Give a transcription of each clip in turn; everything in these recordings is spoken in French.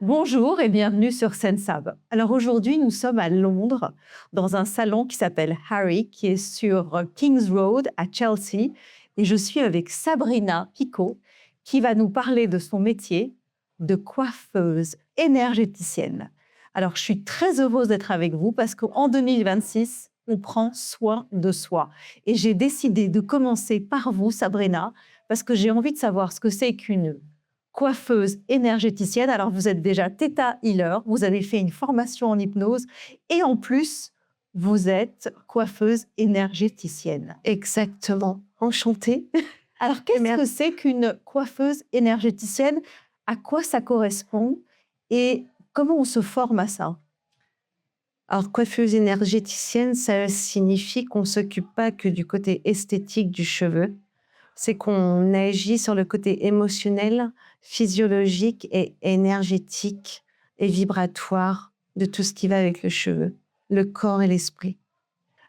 Bonjour et bienvenue sur Sensab. Alors aujourd'hui, nous sommes à Londres, dans un salon qui s'appelle Harry, qui est sur King's Road à Chelsea. Et je suis avec Sabrina Picot, qui va nous parler de son métier de coiffeuse énergéticienne. Alors, je suis très heureuse d'être avec vous parce qu'en 2026, on prend soin de soi. Et j'ai décidé de commencer par vous, Sabrina, parce que j'ai envie de savoir ce que c'est qu'une coiffeuse énergéticienne. Alors, vous êtes déjà Theta Healer, vous avez fait une formation en hypnose et en plus, vous êtes coiffeuse énergéticienne. Exactement. Enchantée. Alors, qu'est-ce que c'est qu'une coiffeuse énergéticienne? À quoi ça correspond? Et comment on se forme à ça? Alors, coiffeuse énergéticienne, ça signifie qu'on ne s'occupe pas que du côté esthétique du cheveu. C'est qu'on agit sur le côté émotionnel, physiologique et énergétique et vibratoire de tout ce qui va avec le cheveu, le corps et l'esprit.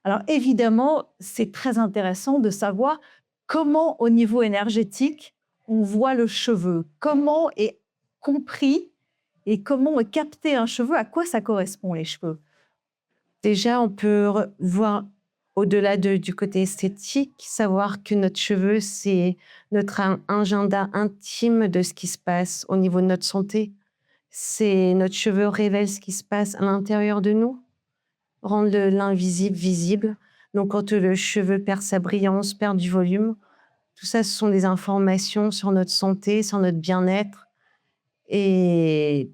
Alors, évidemment, c'est très intéressant de savoir comment, au niveau énergétique, on voit le cheveu. Comment est compris et comment est capté un cheveu? À quoi ça correspond, les cheveux? Déjà, on peut voir au-delà du côté esthétique, savoir que notre cheveu, c'est notre agenda intime de ce qui se passe au niveau de notre santé. C'est notre cheveu révèle ce qui se passe à l'intérieur de nous, rendre l'invisible visible. Donc, quand le cheveu perd sa brillance, perd du volume, tout ça, ce sont des informations sur notre santé, sur notre bien-être. Et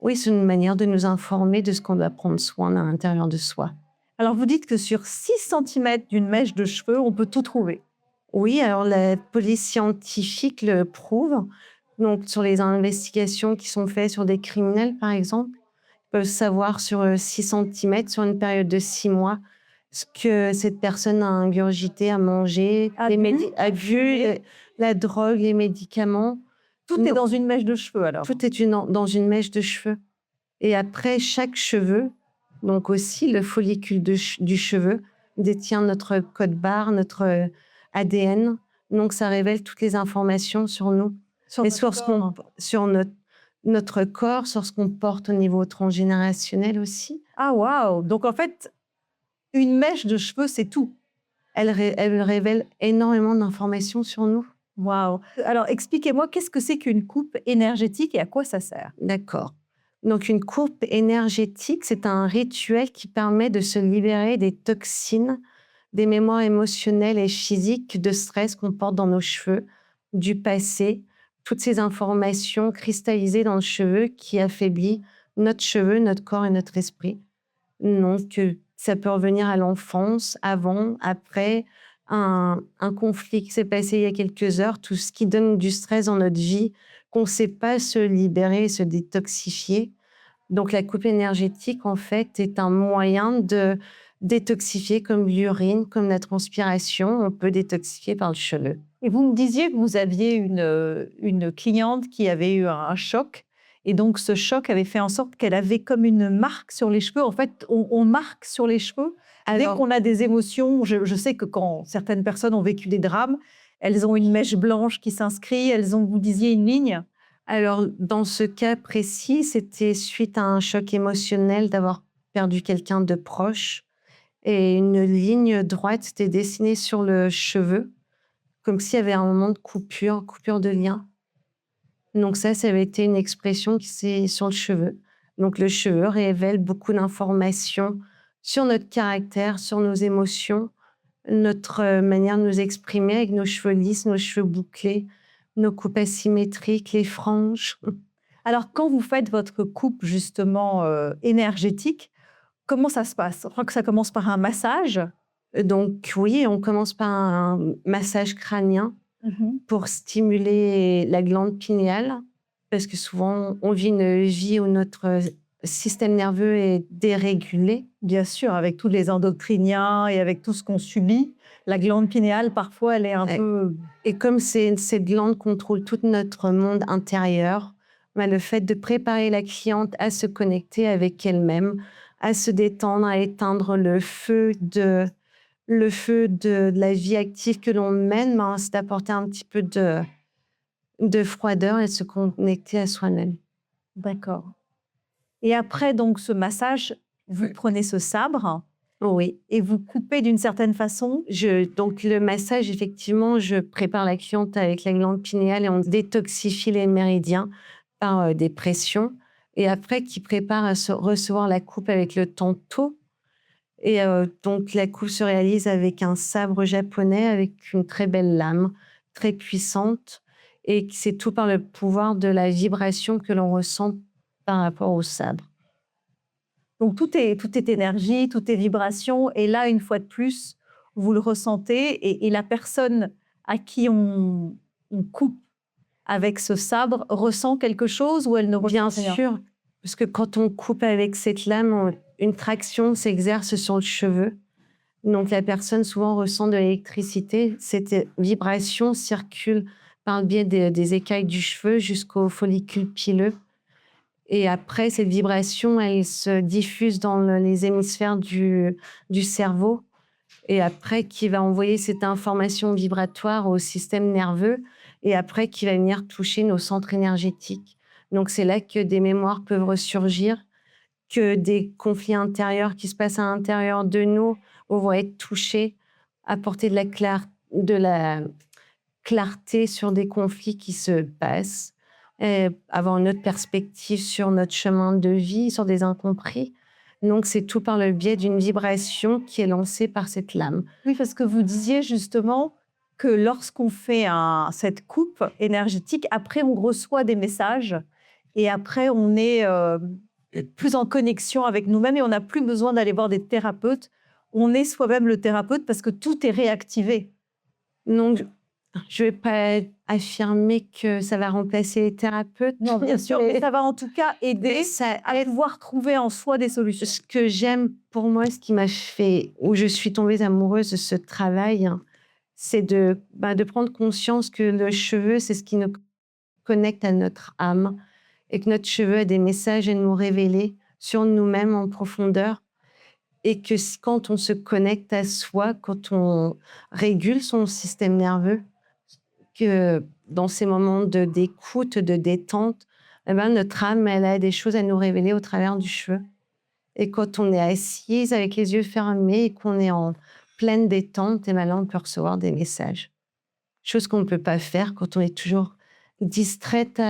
oui, c'est une manière de nous informer de ce qu'on doit prendre soin à l'intérieur de soi. Alors, vous dites que sur 6 centimètres d'une mèche de cheveux, on peut tout trouver. Oui, alors la police scientifique le prouve. Donc, sur les investigations qui sont faites sur des criminels, par exemple, ils peuvent savoir sur 6 centimètres, sur une période de 6 mois, ce que cette personne a ingurgité, a mangé, a bu, la drogue, les médicaments. Tout est dans une mèche de cheveux, alors. Tout est dans une mèche de cheveux. Et après, chaque cheveu, donc aussi le follicule du cheveu, détient notre code barre, notre ADN. Donc, ça révèle toutes les informations sur nous. Sur et sur notre corps, sur ce qu'on porte au niveau transgénérationnel aussi. Ah, waouh! Donc, en fait, une mèche de cheveux, c'est tout. Elle révèle énormément d'informations sur nous. Waouh! Alors, expliquez-moi, qu'est-ce que c'est qu'une coupe énergétique et à quoi ça sert? D'accord. Donc, une coupe énergétique, c'est un rituel qui permet de se libérer des toxines, des mémoires émotionnelles et physiques de stress qu'on porte dans nos cheveux, du passé, toutes ces informations cristallisées dans le cheveu qui affaiblit notre cheveu, notre corps et notre esprit. Donc, ça peut revenir à l'enfance, avant, après, un conflit qui s'est passé il y a quelques heures, tout ce qui donne du stress dans notre vie, qu'on ne sait pas se libérer, se détoxifier. Donc, la coupe énergétique, en fait, est un moyen de détoxifier comme l'urine, comme la transpiration. On peut détoxifier par le cheveu. Et vous me disiez que vous aviez une cliente qui avait eu un choc. Et donc, ce choc avait fait en sorte qu'elle avait comme une marque sur les cheveux. En fait, on marque sur les cheveux dès qu'on a des émotions. Je sais que quand certaines personnes ont vécu des drames, elles ont une mèche blanche qui s'inscrit. Elles ont, vous disiez, une ligne. Alors, dans ce cas précis, c'était suite à un choc émotionnel d'avoir perdu quelqu'un de proche. Et une ligne droite s'était dessinée sur le cheveu, comme s'il y avait un moment de coupure de lien. Donc ça avait été une expression qui s'est sur le cheveu. Donc le cheveu révèle beaucoup d'informations sur notre caractère, sur nos émotions, notre manière de nous exprimer avec nos cheveux lisses, nos cheveux bouclés, nos coupes asymétriques, les franges. Alors, quand vous faites votre coupe, justement, énergétique, comment ça se passe? Je crois que ça commence par un massage. Donc oui, on commence par un massage crânien pour stimuler la glande pinéale, parce que souvent, on vit une vie où notre système nerveux est dérégulé. Bien sûr, avec tous les endocriniens et avec tout ce qu'on subit, la glande pinéale, parfois, elle est un peu... Et comme cette glande contrôle tout notre monde intérieur, le fait de préparer la cliente à se connecter avec elle-même, à se détendre, à éteindre le feu de la vie active que l'on mène, c'est d'apporter un petit peu de froideur et de se connecter à soi-même. D'accord. Et après donc ce massage, vous prenez ce sabre Oui. et vous coupez d'une certaine façon? Donc, le massage, effectivement, je prépare la cliente avec la glande pinéale et on détoxifie les méridiens par des pressions. Et après, qui prépare à recevoir la coupe avec le tanto. Et donc, la coupe se réalise avec un sabre japonais avec une très belle lame, très puissante. Et c'est tout par le pouvoir de la vibration que l'on ressent par rapport au sabre. Donc tout est énergie, tout est vibration et là, une fois de plus, vous le ressentez et la personne à qui on coupe avec ce sabre ressent quelque chose ou elle ne Bien ressent rien? sûr, parce que quand on coupe avec cette lame, une traction s'exerce sur le cheveu. Donc la personne souvent ressent de l'électricité. Cette vibration circule par le biais des écailles du cheveu jusqu'au follicule pileux. Et après, cette vibration, elle se diffuse dans les hémisphères du cerveau. Et après, qui va envoyer cette information vibratoire au système nerveux. Et après, qui va venir toucher nos centres énergétiques. Donc c'est là que des mémoires peuvent ressurgir, que des conflits intérieurs qui se passent à l'intérieur de nous vont être touchés, apporter de la clarté sur des conflits qui se passent, et avoir une autre perspective sur notre chemin de vie, sur des incompris. Donc, c'est tout par le biais d'une vibration qui est lancée par cette lame. Oui, parce que vous disiez justement que lorsqu'on fait cette coupe énergétique, après on reçoit des messages et après on est plus en connexion avec nous-mêmes et on n'a plus besoin d'aller voir des thérapeutes. On est soi-même le thérapeute parce que tout est réactivé. Donc, je ne vais pas affirmer que ça va remplacer les thérapeutes. Non, bien sûr, mais ça va en tout cas aider Ça à pouvoir trouver en soi des solutions. Ce que j'aime pour moi, ce qui m'a fait, où je suis tombée amoureuse de ce travail, c'est de prendre conscience que le cheveu, c'est ce qui nous connecte à notre âme et que notre cheveu a des messages à nous révéler sur nous-mêmes en profondeur et que quand on se connecte à soi, quand on régule son système nerveux, que dans ces moments d'écoute, de détente, eh ben, notre âme, elle a des choses à nous révéler au travers du cheveu. Et quand on est assise avec les yeux fermés et qu'on est en pleine détente, et ben là, on peut recevoir des messages. Chose qu'on ne peut pas faire quand on est toujours distraite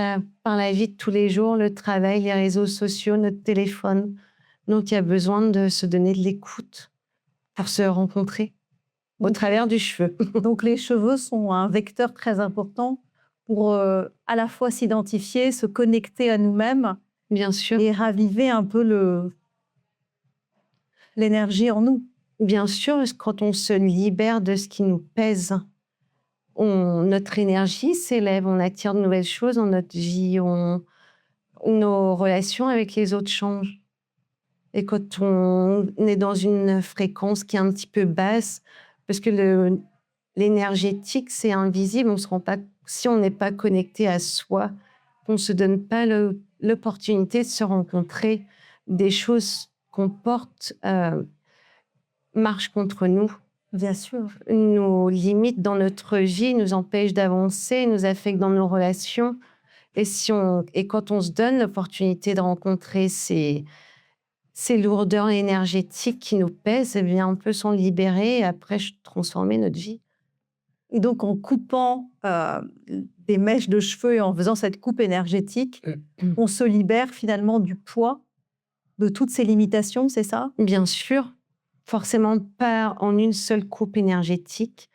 par la vie de tous les jours, le travail, les réseaux sociaux, notre téléphone. Donc, il y a besoin de se donner de l'écoute pour se rencontrer au travers du cheveu. Donc les cheveux sont un vecteur très important pour à la fois s'identifier, se connecter à nous-mêmes Bien sûr. et raviver un peu l'énergie en nous. Bien sûr, parce que quand on se libère de ce qui nous pèse, notre énergie s'élève, on attire de nouvelles choses dans notre vie, nos relations avec les autres changent. Et quand on est dans une fréquence qui est un petit peu basse, parce que l'énergétique, c'est invisible, on se rend pas, si on n'est pas connecté à soi, qu'on ne se donne pas l'opportunité de se rencontrer, des choses qu'on porte marchent contre nous. Bien sûr. Nos limites dans notre vie nous empêchent d'avancer, nous affectent dans nos relations. Et quand on se donne l'opportunité de rencontrer ces lourdeurs énergétiques qui nous pèsent, eh bien, on peut s'en libérer et après transformer notre vie. Et donc, en coupant des mèches de cheveux et en faisant cette coupe énergétique, on se libère finalement du poids de toutes ces limitations, c'est ça? Bien sûr, forcément pas en une seule coupe énergétique.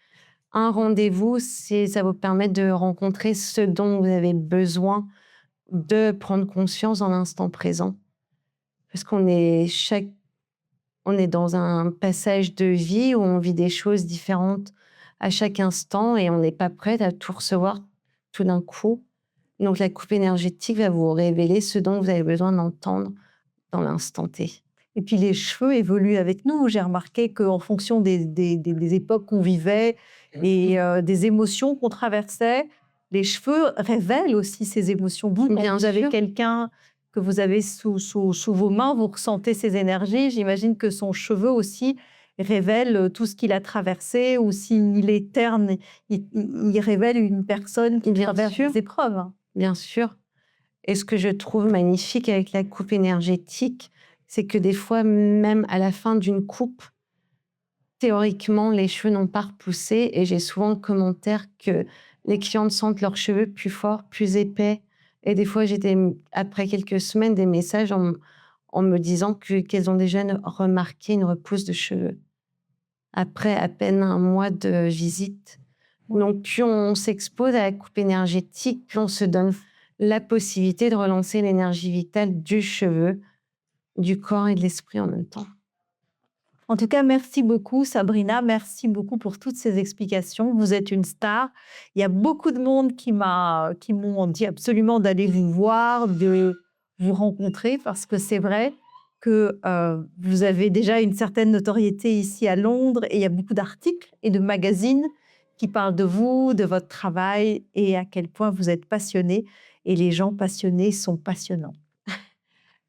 Un rendez-vous, ça vous permet de rencontrer ce dont vous avez besoin, de prendre conscience dans l'instant présent. Parce qu'on est dans un passage de vie où on vit des choses différentes à chaque instant et on n'est pas prête à tout recevoir tout d'un coup. Donc la coupe énergétique va vous révéler ce dont vous avez besoin d'entendre dans l'instant T. Et puis les cheveux évoluent avec nous. J'ai remarqué qu'en fonction des époques qu'on vivait et des émotions qu'on traversait, les cheveux révèlent aussi ces émotions. Vous, quand vous avez quelqu'un que vous avez sous vos mains, vous ressentez ces énergies. J'imagine que son cheveu aussi révèle tout ce qu'il a traversé ou s'il est terne, il révèle une personne qui traverse des épreuves. Bien sûr. Et ce que je trouve magnifique avec la coupe énergétique, c'est que des fois, même à la fin d'une coupe, théoriquement, les cheveux n'ont pas repoussé. Et j'ai souvent le commentaire que les clientes sentent leurs cheveux plus forts, plus épais. Et des fois, j'ai après quelques semaines des messages en me disant qu'elles ont déjà remarqué une repousse de cheveux après à peine un mois de visite. Donc, plus on s'expose à la coupe énergétique, plus on se donne la possibilité de relancer l'énergie vitale du cheveu, du corps et de l'esprit en même temps. En tout cas, merci beaucoup, Sabrina. Merci beaucoup pour toutes ces explications. Vous êtes une star. Il y a beaucoup de monde qui m'ont dit absolument d'aller vous voir, de vous rencontrer, parce que c'est vrai que vous avez déjà une certaine notoriété ici à Londres et il y a beaucoup d'articles et de magazines qui parlent de vous, de votre travail et à quel point vous êtes passionnée. Et les gens passionnés sont passionnants.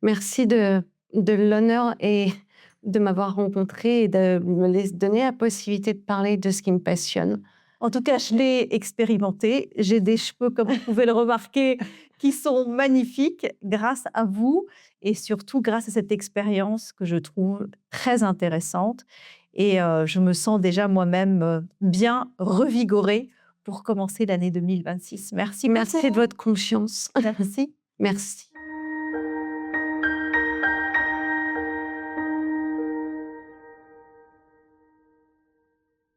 Merci de l'honneur et de m'avoir rencontrée et de me donner la possibilité de parler de ce qui me passionne. En tout cas, je l'ai expérimenté. J'ai des cheveux, comme vous pouvez le remarquer, qui sont magnifiques grâce à vous et surtout grâce à cette expérience que je trouve très intéressante. Et je me sens déjà moi-même bien revigorée pour commencer l'année 2026. Merci. Merci de votre confiance. Merci. Merci.